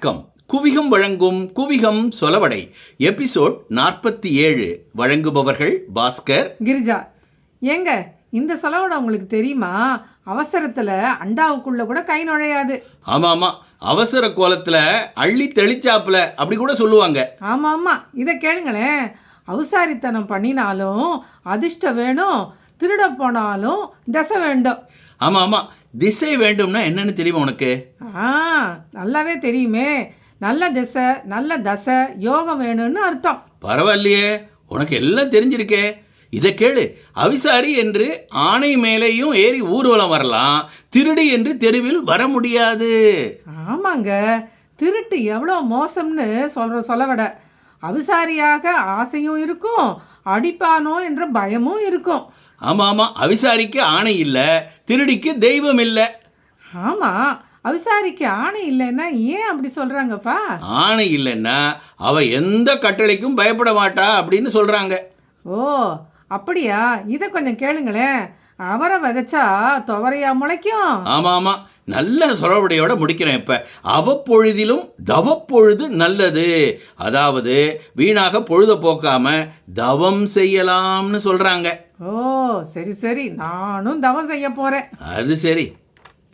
வணக்கம். குவிகம் வழங்கும் குவிகம் சொலவடை எபிசோட் 47. வழங்குபவர்கள் பாஸ்கர், கிரிஜா. ஏங்க, இந்த சொலவடை உங்களுக்கு தெரியுமா? அவசரத்தில் அண்டாவுக்குள்ள கூட கை நுழையாது. ஆமாம், அவசர கோலத்தில் அள்ளி தெளிச்சாப்புல அப்படி கூட சொல்லுவாங்க. ஆமாம், இதை கேளுங்களேன். அவசாரித்தனம் பண்ணினாலும் அதிர்ஷ்டம் வேணும், திருட போனாலும் தசை வேண்டும். ஆமாம், திசை வேண்டும்னா என்னன்னு தெரியுமா உனக்கு? நல்லாவே தெரியுமே. நல்ல திசை, நல்ல தசை, யோகம் வேணும்னு அர்த்தம். பரவாயில்லையே, உனக்கு எல்லாம் தெரிஞ்சிருக்கே. இதை கேளு. அவிசாரி என்று ஆணை மேலேயும் ஏறி ஊர்வலம் வரலாம், திருடி என்று தெருவில் வர முடியாது. ஆமாங்க, திருட்டு எவ்வளோ மோசம்னு சொல்லவிட அவிசாரியாக ஆசையும் இருக்கும், அடிப்பானோ என்ற பயமும் இருக்கும். ஆமாம், அவிசாரிக்கு ஆணை இல்லை, திருடிக்கு தெய்வம் இல்லை. ஆமாம், அவிசாரிக்கு ஆணை இல்லைன்னா ஏன் அப்படி சொல்கிறாங்கப்பா? ஆணை இல்லைன்னா அவ எந்த கட்டளைக்கும் பயப்பட மாட்டா அப்படின்னு சொல்கிறாங்க. ஓ அப்படியா? இதை கொஞ்சம் கேளுங்களேன். அவரை விதைச்சா துவரையா முளைக்கும். ஆமாம், நல்ல சொலவடையோட முடிக்கிறேன். இப்போ அவ்வப்பொழுதிலும் தவப்பொழுது நல்லது, அதாவது வீணாக பொழுத போக்காம தவம் செய்யலாம்னு சொல்கிறாங்க. ஓ சரி, நானும் தவம் செய்ய போகிறேன். அது சரி.